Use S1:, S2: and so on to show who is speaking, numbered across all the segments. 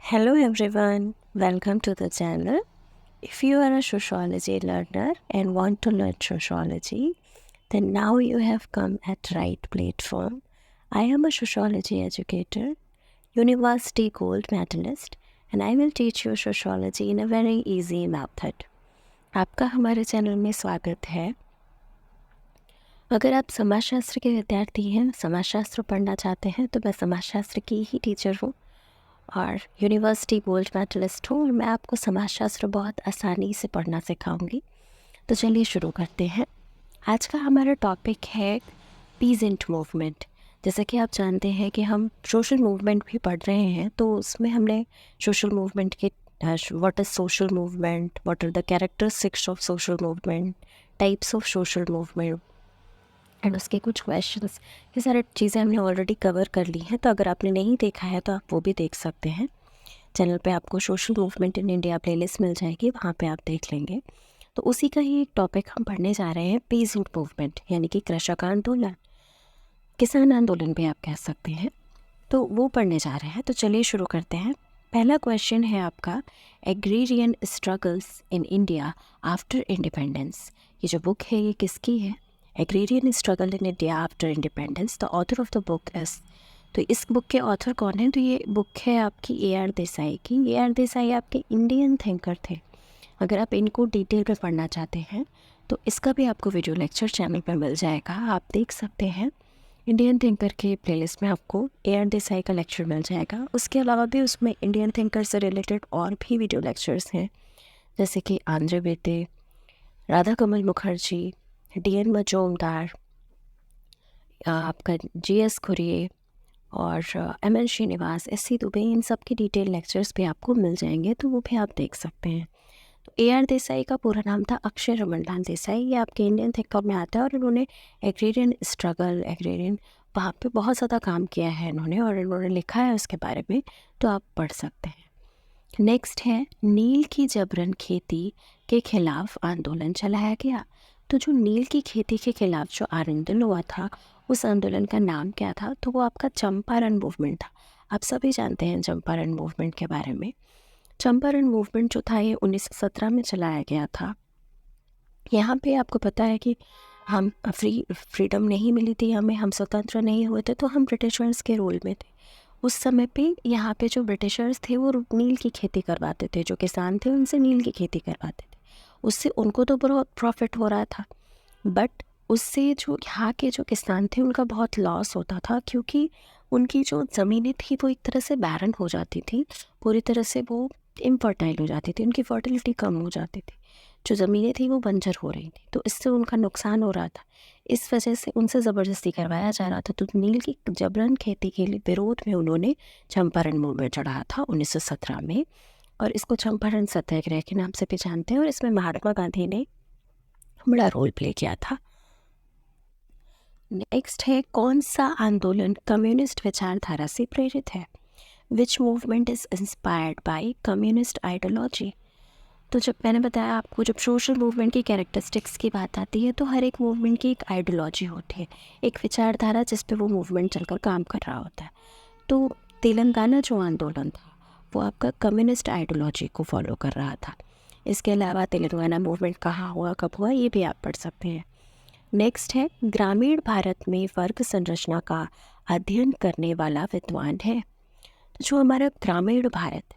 S1: Hello everyone, welcome to the channel. If you are a sociology learner and want to learn sociology, then now you have come at right platform. I am a sociology educator, university gold medalist, and I will teach you sociology in a very easy method. आपका हमारे channel में स्वागत है। अगर आप समाजशास्त्र के विद्यार्थी हैं, समाजशास्त्र पढ़ना चाहते हैं, तो मैं समाजशास्त्र की ही टीचर हूँ और यूनिवर्सिटी गोल्ड मेडलिस्ट हूँ और मैं आपको समाजशास्त्र बहुत आसानी से पढ़ना सिखाऊंगी। तो चलिए शुरू करते हैं। आज का हमारा टॉपिक है पीजेंट मूवमेंट। जैसा कि आप जानते हैं कि हम सोशल मूवमेंट भी पढ़ रहे हैं, तो उसमें हमने सोशल मूवमेंट के what is social movement, what are the characteristics of social movement, types of social movement and उसके कुछ क्वेश्चंस, ये सारी चीज़ें हमने ऑलरेडी कवर कर ली हैं। तो अगर आपने नहीं देखा है तो आप वो भी देख सकते हैं। चैनल पे आपको social movement in India playlist मिल जाएगी, वहाँ पे आप देख लेंगे। तो उसी का ही एक टॉपिक हम पढ़ने जा रहे हैं, पीजेंट मूवमेंट, यानी कि कृषक आंदोलन, किसान आंदोलन भी आप कह सकते हैं। तो वो पढ़ने जा रहे हैं। तो चलिए शुरू करते हैं। पहला क्वेश्चन है आपका, agrarian struggles in India after independence. ये जो बुक है ये किसकी है? Agrarian struggle in India after independence. The author of the book is, तो इस बुक के ऑथर कौन है? तो ये बुक है आपकी AR देसाई की। AR देसाई आपके इंडियन थिंकर थे। अगर आप इनको डिटेल में पढ़ना चाहते हैं तो इसका भी आपको वीडियो लेक्चर चैनल पर मिल जाएगा, आप देख सकते हैं। इंडियन थिंकर के प्लेलिस्ट में आपको AR देसाई का लेक्चर मिल जाएगा। उसके अलावा भी उसमें इंडियन थिंकर से रिलेटेड और भी वीडियो लेक्चर्स हैं, जैसे कि आंध्र बेटे, राधा कमल मुखर्जी, DN मजूमदार, आपका GS खुरिये और MN श्रीनिवास, SC दुबे, इन सब के डिटेल लेक्चर्स भी आपको मिल जाएंगे, तो वो भी आप देख सकते हैं। तो AR देसाई का पूरा नाम था अक्षय रमनलाल देसाई। ये आपके इंडियन थिंकर में आता है और इन्होंने एग्रेरियन स्ट्रगल, एग्रेरियन, वहाँ पे बहुत ज़्यादा काम किया है इन्होंने और इन्होंने लिखा है उसके बारे में, तो आप पढ़ सकते हैं। नेक्स्ट है, नील की जबरन खेती के खिलाफ आंदोलन चलाया गया। तो जो नील की खेती के खिलाफ जो आंदोलन हुआ था, उस आंदोलन का नाम क्या था? तो वो आपका चंपारण मूवमेंट था। आप सभी जानते हैं चंपारण मूवमेंट के बारे में। चंपारण मूवमेंट जो था ये 1917 में चलाया गया था। यहाँ पे आपको पता है कि हम फ्रीडम नहीं मिली थी हमें, हम स्वतंत्र नहीं हुए थे, तो हम ब्रिटिशर्स के रूल में थे। उस समय पे यहाँ पे जो ब्रिटिशर्स थे वो नील की खेती करवाते थे, जो किसान थे उनसे नील की खेती करवाते थे। उससे उनको तो बहुत प्रॉफिट हो रहा था, बट उससे जो यहाँ के जो किसान थे उनका बहुत लॉस होता था, क्योंकि उनकी जो ज़मीनें थी वो एक तरह से बैरन हो जाती थी, पूरी तरह से वो इनफर्टाइल हो जाती थी, उनकी फर्टिलिटी कम हो जाती थी, जो ज़मीनें थी वो बंजर हो रही थी, तो इससे उनका नुकसान हो रहा था। इस वजह से उनसे ज़बरदस्ती करवाया जा रहा था। तो नील की जबरन खेती के लिए विरोध में उन्होंने चंपारण मूवमेंट चढ़ाया था 1917 में, और इसको चंपारण सत्याग्रह के नाम से भी जानते हैं, और इसमें महात्मा गांधी ने बड़ा रोल प्ले किया था। नेक्स्ट है, कौन सा आंदोलन कम्युनिस्ट विचारधारा से प्रेरित है? विच movement is inspired by communist ideology. तो जब मैंने बताया आपको, जब सोशल मूवमेंट की कैरेक्टरिस्टिक्स की बात आती है तो हर एक मूवमेंट की एक आइडियोलॉजी होती है, एक विचारधारा जिस पे वो मूवमेंट चलकर काम कर रहा होता है। तो तेलंगाना जो आंदोलन था वो आपका कम्युनिस्ट आइडियोलॉजी को फॉलो कर रहा था। इसके अलावा तेलंगाना मूवमेंट कहाँ हुआ, कब हुआ, ये भी आप पढ़ सकते हैं। नेक्स्ट है, ग्रामीण भारत में वर्ग संरचना का अध्ययन करने वाला विद्वान है। तो जो हमारा ग्रामीण भारत,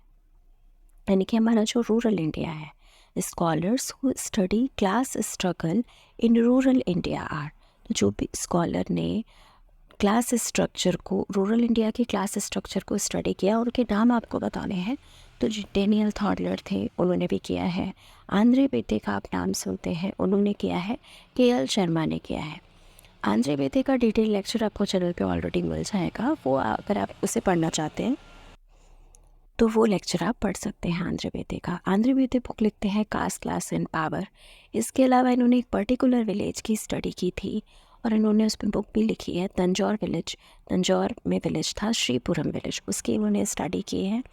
S1: यानी कि हमारा जो रूरल इंडिया है, scholars who study class struggle in rural India are. तो जो भी स्कॉलर ने क्लास स्ट्रक्चर को, रूरल इंडिया के क्लास स्ट्रक्चर को स्टडी किया, उनके नाम आपको बताने हैं। तो जो डेनियल थॉडलर थे उन्होंने भी किया है, आंद्रे बेटे का आप नाम सुनते हैं, उन्होंने किया है, KL शर्मा ने किया है। आंद्रे बेटे का डिटेल लेक्चर आपको चैनल पे ऑलरेडी मिल जाएगा, वो अगर आप उसे पढ़ना चाहते हैं तो वो लेक्चर आप पढ़ सकते हैं आंध्र बेटे का। आंध्र बेटे बुक लिखते हैं कास्ट, क्लास एंड पावर। इसके अलावा इन्होंने एक पर्टिकुलर विलेज की स्टडी की थी और इन्होंने उस पर बुक भी लिखी है, तंजौर विलेज। तंजौर में विलेज था श्रीपुरम विलेज, उसकी इन्होंने स्टडी की है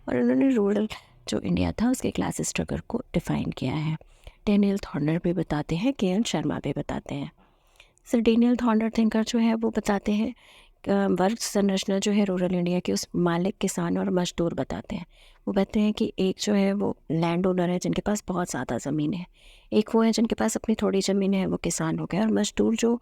S1: और इन्होंने रूरल जो इंडिया था उसके क्लास स्ट्रगल को डिफ़ाइन किया है। डेनियल थॉर्नर भी बताते हैं, KL शर्मा भी बताते हैं। सर डेनियल थॉर्नर थिंकर जो है वो बताते हैं वर्ग संरचना जो है रूरल इंडिया की, उस मालिक, किसान और मजदूर बताते हैं। वो बताते हैं कि एक जो है वो लैंड ओनर है जिनके पास बहुत ज़्यादा ज़मीन है, एक वो है जिनके पास अपनी थोड़ी ज़मीन है, वो किसान हो गया, और मजदूर जो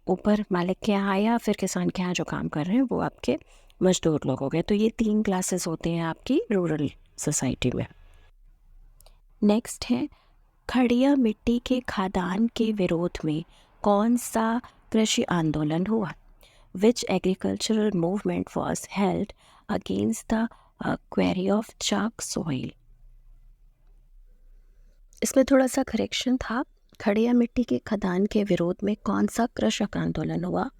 S1: ऊपर मालिक के यहाँ या फिर किसान के यहाँ जो काम कर रहे हैं वो आपके मजदूर लोग हो गए। तो ये 3 क्लासेस होते हैं आपकी रूरल सोसाइटी में। नेक्स्ट है, खड़िया मिट्टी के खादान के विरोध में कौन सा कृषि आंदोलन हुआ? Which agricultural movement was held against the quarry of chalk soil? इसमें थोड़ा सा करेक्शन था। खड़िया मिट्टी के खदान के विरोध में कौन सा कृषक आंदोलन हुआ?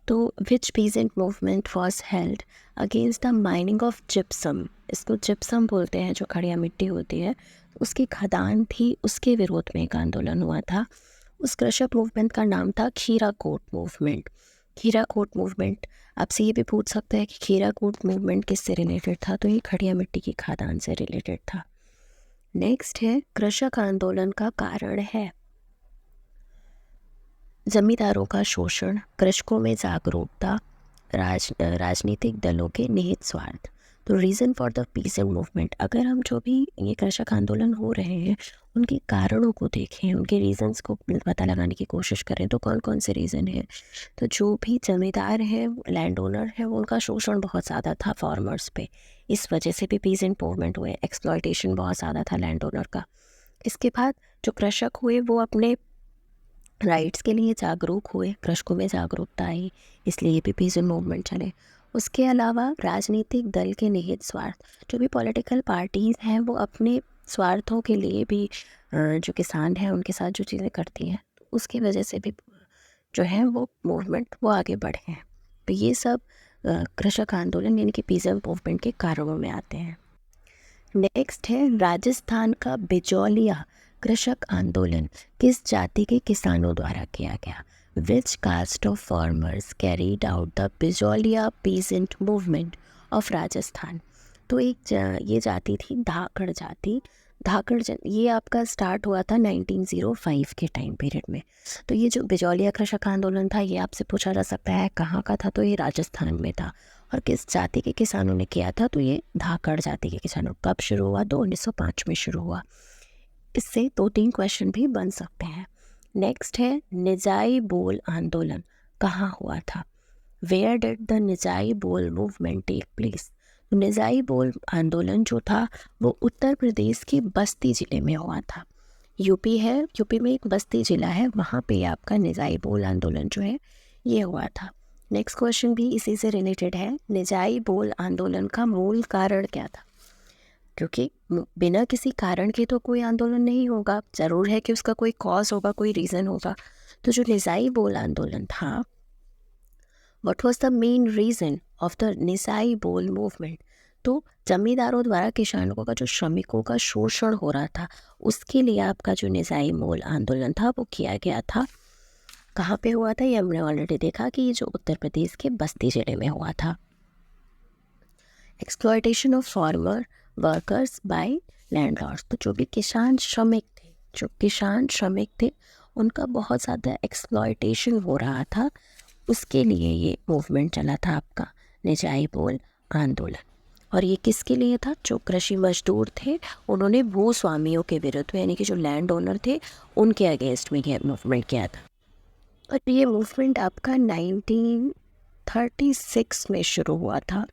S1: तो which peasant movement was held against the mining of gypsum. इसको जिप्सम बोलते हैं, जो खड़िया मिट्टी होती है उसकी खदान थी, उसके विरोध में एक आंदोलन हुआ था। उस कृषक मूवमेंट का नाम था खीराकोट मूवमेंट। खीराकोट मूवमेंट, आपसे ये भी पूछ सकते हैं कि खीराकोट मूवमेंट किससे रिलेटेड था, तो ये खड़िया मिट्टी की खदान से रिलेटेड था। नेक्स्ट है, कृषक आंदोलन का कारण है जमींदारों का शोषण, कृषकों में जागरूकता, राजनीतिक दलों के निहित स्वार्थ। तो reason for the peasant movement, अगर हम जो भी ये कृषक आंदोलन हो रहे हैं उनके कारणों को देखें, उनके रीज़न्स को पता लगाने की कोशिश करें, तो कौन कौन से रीज़न हैं। तो जो भी जमींदार है, लैंड ओनर है, वो उनका शोषण बहुत ज़्यादा था फार्मर्स पे, इस वजह से भी पीसेंट मूवमेंट हुए। एक्सप्लॉयटेशन बहुत ज़्यादा था लैंड ओनर का। इसके बाद जो कृषक हुए वो अपने राइट्स के लिए जागरूक हुए, कृषकों में जागरूकता आई, इसलिए ये भी पीसेंट मूवमेंट चले। उसके अलावा राजनीतिक दल के निहित स्वार्थ, जो भी पॉलिटिकल पार्टीज़ हैं वो अपने स्वार्थों के लिए भी जो किसान हैं उनके साथ जो चीज़ें करती हैं, उसकी वजह से भी जो है वो मूवमेंट वो आगे बढ़े हैं। तो ये सब कृषक आंदोलन यानी कि पीसेंट मूवमेंट के कारणों में आते हैं। नेक्स्ट है, राजस्थान का बिजौलिया कृषक आंदोलन किस जाति के किसानों द्वारा किया गया? Which caste of farmers carried out the Bijolia peasant movement of Rajasthan? तो ये जाति थी धाकड़ जाति। ये आपका स्टार्ट हुआ था 1905 के टाइम पीरियड में। तो ये जो बिजौलिया कृषक आंदोलन था, ये आपसे पूछा जा सकता है कहाँ का था, तो ये राजस्थान में था। और किस जाति के किसानों ने किया था, तो ये धाकड़ जाति के किसानों। कब शुरू हुआ? तो 1905 में शुरू हुआ। इससे 2-3 क्वेश्चन भी बन सकते हैं। नेक्स्ट है, निजाई बोल आंदोलन कहाँ हुआ था? वेयर डिड द निजाई बोल मूवमेंट टेक प्लेस? निजाई बोल आंदोलन जो था वो उत्तर प्रदेश के बस्ती ज़िले में हुआ था। यूपी है, यूपी में एक बस्ती ज़िला है, वहाँ पे आपका निजाई बोल आंदोलन जो है ये हुआ था। नेक्स्ट क्वेश्चन भी इसी से रिलेटेड है, निजाई बोल आंदोलन का मूल कारण क्या था? क्योंकि बिना किसी कारण के तो कोई आंदोलन नहीं होगा, ज़रूर है कि उसका कोई कॉज होगा, कोई रीज़न होगा। तो जो निजाई बोल आंदोलन था, what was the main reason of the निजाई बोल मूवमेंट? तो जमींदारों द्वारा किसानों का जो श्रमिकों का शोषण हो रहा था, उसके लिए आपका जो निजाई बोल आंदोलन था वो किया गया था। कहाँ पे हुआ था? ये हमने ऑलरेडी देखा कि ये जो उत्तर प्रदेश के बस्ती जिले में हुआ था। Exploitation of farmer workers by landlords, तो जो भी किसान श्रमिक थे उनका बहुत ज़्यादा एक्सप्लॉयटेशन हो रहा था, उसके लिए ये मूवमेंट चला था आपका निजाई बोल आंदोलन। और ये किसके लिए था? जो कृषि मजदूर थे उन्होंने भूस्वामियों के विरुद्ध में, यानी कि जो लैंड ओनर थे उनके अगेंस्ट में ये मूवमेंट किया था। और ये मूवमेंट आपका 1936 में शुरू हुआ था।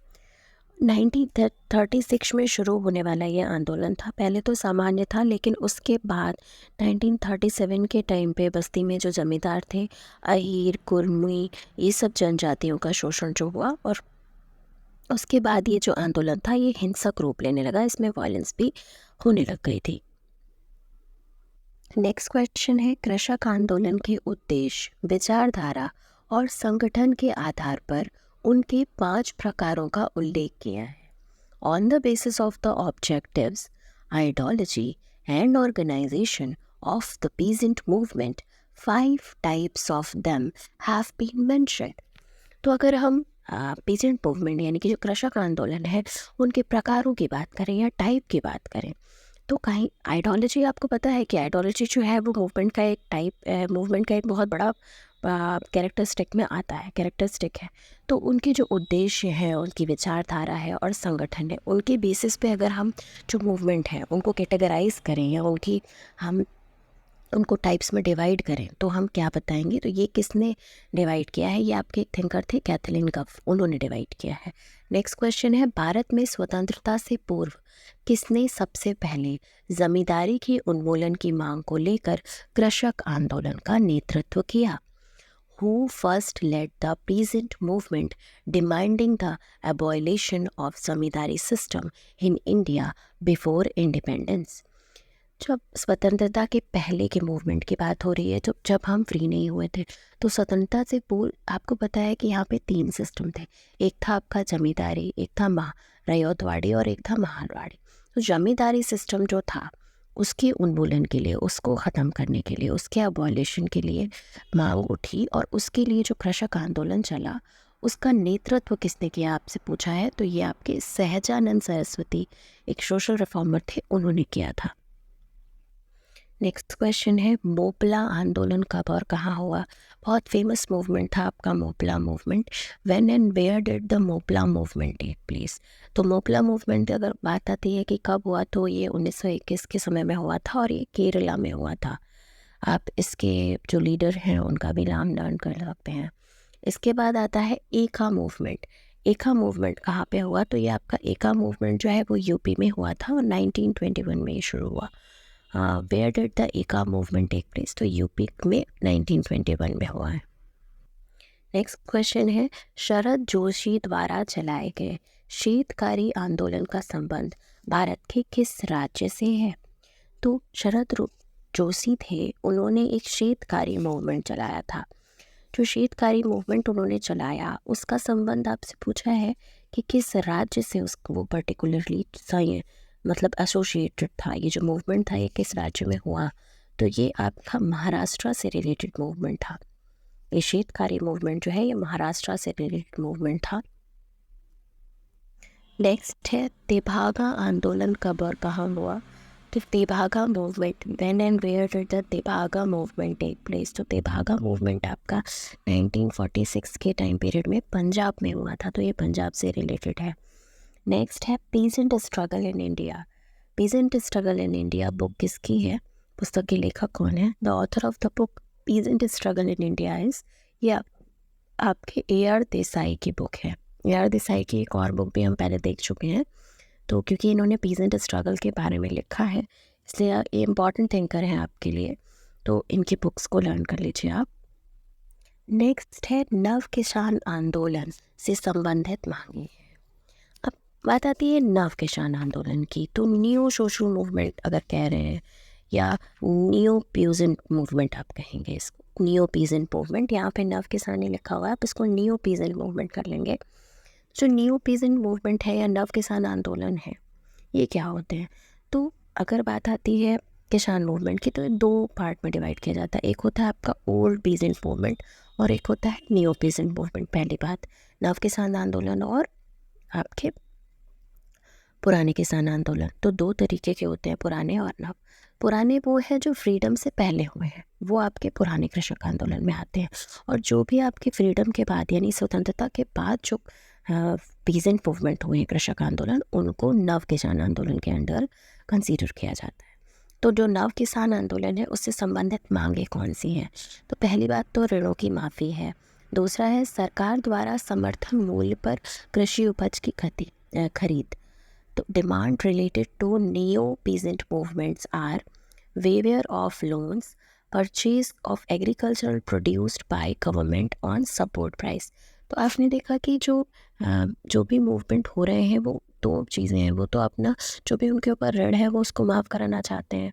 S1: 1936 में शुरू होने वाला ये आंदोलन था। पहले तो सामान्य था, लेकिन उसके बाद 1937 के टाइम पे बस्ती में जो जमींदार थे, अहीर, कुर्मी, ये सब जनजातियों का शोषण जो हुआ, और उसके बाद ये जो आंदोलन था ये हिंसक रूप लेने लगा, इसमें वायलेंस भी होने लग गई थी। नेक्स्ट क्वेश्चन है, कृषक आंदोलन के उद्देश्य, विचारधारा और संगठन के आधार पर उनके 5 प्रकारों का उल्लेख किया है। On the basis of the objectives, ideology and organization of the peasant movement, 5 types of them have been mentioned. तो अगर हम पीसेंट मूवमेंट यानी कि जो कृषक आंदोलन है उनके प्रकारों की बात करें या टाइप की बात करें, तो कहीं आइडियोलॉजी, आपको पता है कि आइडियोलॉजी जो है वो मूवमेंट का एक टाइप, मूवमेंट का एक बहुत बड़ा कैरेक्टरिस्टिक में आता है, कैरेक्टरिस्टिक है। तो उनके जो उद्देश्य हैं, उनकी विचारधारा है और संगठन है, उनके बेसिस पे अगर हम जो मूवमेंट है उनको कैटेगराइज करें या हम उनको टाइप्स में डिवाइड करें तो हम क्या बताएंगे? तो ये किसने डिवाइड किया है? ये आपके थिंकर थे कैथलीन कफ, उन्होंने डिवाइड किया है। नेक्स्ट क्वेश्चन है, भारत में स्वतंत्रता से पूर्व किसने सबसे पहले जमींदारी के उन्मूलन की मांग को लेकर कृषक आंदोलन का नेतृत्व किया? Who first led the peasant movement demanding the abolition of zamindari system in India before independence? जब स्वतंत्रता के पहले के मूवमेंट की बात हो रही है, जब हम फ्री नहीं हुए थे, तो स्वतंत्रता से पूर्व आपको पता है कि यहाँ पे 3 सिस्टम थे। एक था आपका जमींदारी, एक था रयौतवाड़ी और एक था महालवाड़ी। तो जमींदारी सिस्टम जो था उसके उन्मूलन के लिए, उसको ख़त्म करने के लिए, उसके अबॉलिशन के लिए मांग उठी और उसके लिए जो कृषक आंदोलन चला उसका नेतृत्व किसने किया आपसे पूछा है। तो ये आपके सहजानंद सरस्वती, एक सोशल रिफॉर्मर थे, उन्होंने किया था। नेक्स्ट क्वेश्चन है, मोपला आंदोलन कब और कहाँ हुआ? बहुत फेमस मूवमेंट था आपका Moplah movement. When and where did the Moplah movement take place? तो मोपला मूवमेंट अगर बात आती है कि कब हुआ, तो ये 1921 के समय में हुआ था और ये केरला में हुआ था। आप इसके जो लीडर हैं उनका भी नाम लर्न कर सकते हैं। इसके बाद आता है एका मूवमेंट। एका मूवमेंट कहाँ पे हुआ? तो ये आपका एका मूवमेंट जो है वो यूपी में हुआ था और 1921 में शुरू हुआ। वेयर डिड द एका मूवमेंट टेक प्लेस? तो यूपी में 1921 में हुआ है। नेक्स्ट क्वेश्चन है, शरद जोशी द्वारा चलाए गए शीतकारी आंदोलन का संबंध भारत के किस राज्य से है? तो शरद जोशी थे, उन्होंने एक शीतकारी मूवमेंट चलाया था। जो शीतकारी मूवमेंट उन्होंने चलाया उसका संबंध आपसे पूछा है कि किस राज्य से उसको वो पर्टिकुलरली सही मतलब एसोसिएटेड था। ये जो मूवमेंट था ये किस राज्य में हुआ? तो ये आपका महाराष्ट्र से रिलेटेड मूवमेंट था। ये शीतकारी मूवमेंट जो है ये महाराष्ट्र से रिलेटेड मूवमेंट था। नेक्स्ट है, तेभागा आंदोलन कब और कहाँ हुआ? तो Tebhaga movement, when and where did the Tebhaga movement take place? तो तेभागा मूवमेंट आपका 1946 के टाइम पीरियड में पंजाब में हुआ था, तो ये पंजाब से रिलेटेड है। नेक्स्ट है, peasant struggle in India. Peasant struggle in India book किसकी है? पुस्तक के लेखक कौन है? The author of the book peasant struggle in India is, ये आपके AR देसाई की बुक है। AR देसाई की एक और बुक भी हम पहले देख चुके हैं। तो क्योंकि इन्होंने पीजेंट स्ट्रगल के बारे में लिखा है इसलिए ये इम्पॉर्टेंट थिंकर हैं आपके लिए, तो इनकी बुक्स को लर्न कर लीजिए आप। नेक्स्ट है, नव किसान आंदोलन से संबंधित मांगे। अब बात आती है नव किसान आंदोलन की, तो न्यू सोशल मूवमेंट अगर कह रहे हैं या न्यू पीजेंट मूवमेंट आप कहेंगे इसको, न्यू पीजेंट मूवमेंट। यहाँ पे नव किसान ही लिखा हुआ है, आप इसको न्यू पीजेंट मूवमेंट कर लेंगे। जो न्यू पीजेंट मूवमेंट है या नव किसान आंदोलन है, ये क्या होते हैं? तो अगर बात आती है किसान मूवमेंट की तो 2 पार्ट में डिवाइड किया जाता है। एक होता है आपका ओल्ड पीजेंट मूवमेंट और एक होता है न्यू पीजेंट मूवमेंट। पहली बात, नव किसान आंदोलन और आपके पुराने किसान आंदोलन। तो 2 तरीके के होते हैं, पुराने और नव। पुराने वो है जो फ्रीडम से पहले हुए हैं, वो आपके पुराने कृषक आंदोलन में आते हैं। और जो भी आपके फ्रीडम के बाद यानी स्वतंत्रता के बाद जो पीजेंट मूवमेंट हुए हैं, कृषक आंदोलन, उनको नव किसान आंदोलन के अंडर कंसीडर किया जाता है। तो जो नव किसान आंदोलन है उससे संबंधित मांगे कौन सी हैं? तो पहली बात तो ऋणों की माफ़ी है। दूसरा है सरकार द्वारा समर्थन मूल्य पर कृषि उपज की खरीद। तो demand related to new peasant movements are waiver of loans, purchase of agricultural produced by government on support price. तो आपने देखा कि जो भी मूवमेंट हो रहे हैं वो 2 चीज़ें हैं। वो तो अपना जो भी उनके ऊपर ऋण है वो उसको माफ़ कराना चाहते हैं।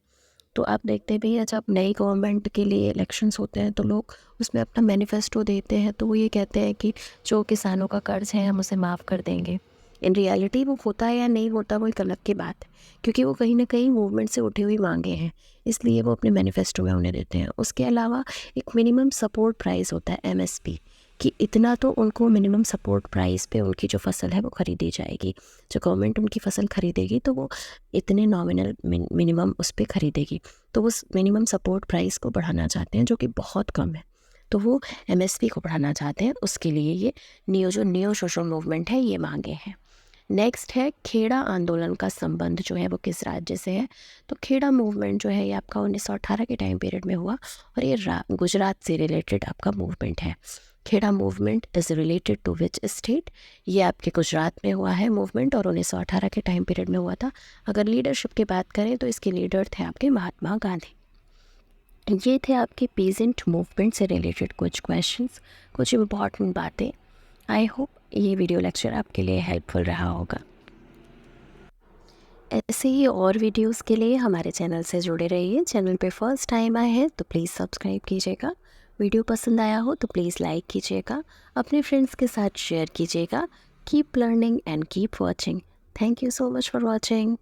S1: तो आप देखते भी हैं जब नई गवर्नमेंट के लिए इलेक्शंस होते हैं तो लोग उसमें अपना मैनिफेस्टो देते हैं, तो वो ये कहते हैं कि जो किसानों का कर्ज है हम उसे माफ़ कर देंगे। इन रियलिटी वो होता है या नहीं होता वो एक अलग की बात है, क्योंकि वो कहीं ना कहीं मूवमेंट से उठी हुई मांगे हैं, इसलिए वो अपने मैनिफेस्टो में उन्हें देते हैं। उसके अलावा एक मिनिमम सपोर्ट प्राइस होता है MSP, कि इतना तो उनको मिनिमम सपोर्ट प्राइस पे उनकी जो फसल है वो ख़रीदी जाएगी। जो गवर्नमेंट उनकी फसल ख़रीदेगी तो वो इतने नॉमिनल मिनिमम उस पर ख़रीदेगी। तो उस मिनिमम सपोर्ट प्राइस को बढ़ाना चाहते हैं, जो कि बहुत कम है। तो वो MSP को बढ़ाना चाहते हैं, उसके लिए ये न्यू सोशल मूवमेंट है, ये मांगे हैं। नेक्स्ट है खेड़ा आंदोलन का संबंध जो है वो किस राज्य से है। तो खेड़ा मूवमेंट जो है ये आपका 1918 के टाइम पीरियड में हुआ और ये गुजरात से रिलेटेड आपका मूवमेंट है। Kheda movement is related to which state, ये आपके गुजरात में हुआ है मूवमेंट और 1918 के टाइम पीरियड में हुआ था। अगर लीडरशिप की बात करें तो इसके लीडर थे आपके महात्मा गांधी। ये थे आपके पीजेंट मूवमेंट से रिलेटेड कुछ क्वेश्चंस, कुछ इम्पॉर्टेंट बातें। आई होप ये वीडियो लेक्चर आपके लिए हेल्पफुल रहा होगा। ऐसे ही और वीडियोस के लिए हमारे चैनल से जुड़े रहिए। चैनल पे फर्स्ट टाइम आए हैं तो प्लीज़ सब्सक्राइब कीजिएगा। वीडियो पसंद आया हो तो प्लीज़ लाइक कीजिएगा, अपने फ्रेंड्स के साथ शेयर कीजिएगा। Keep learning and keep watching. Thank you so much for watching.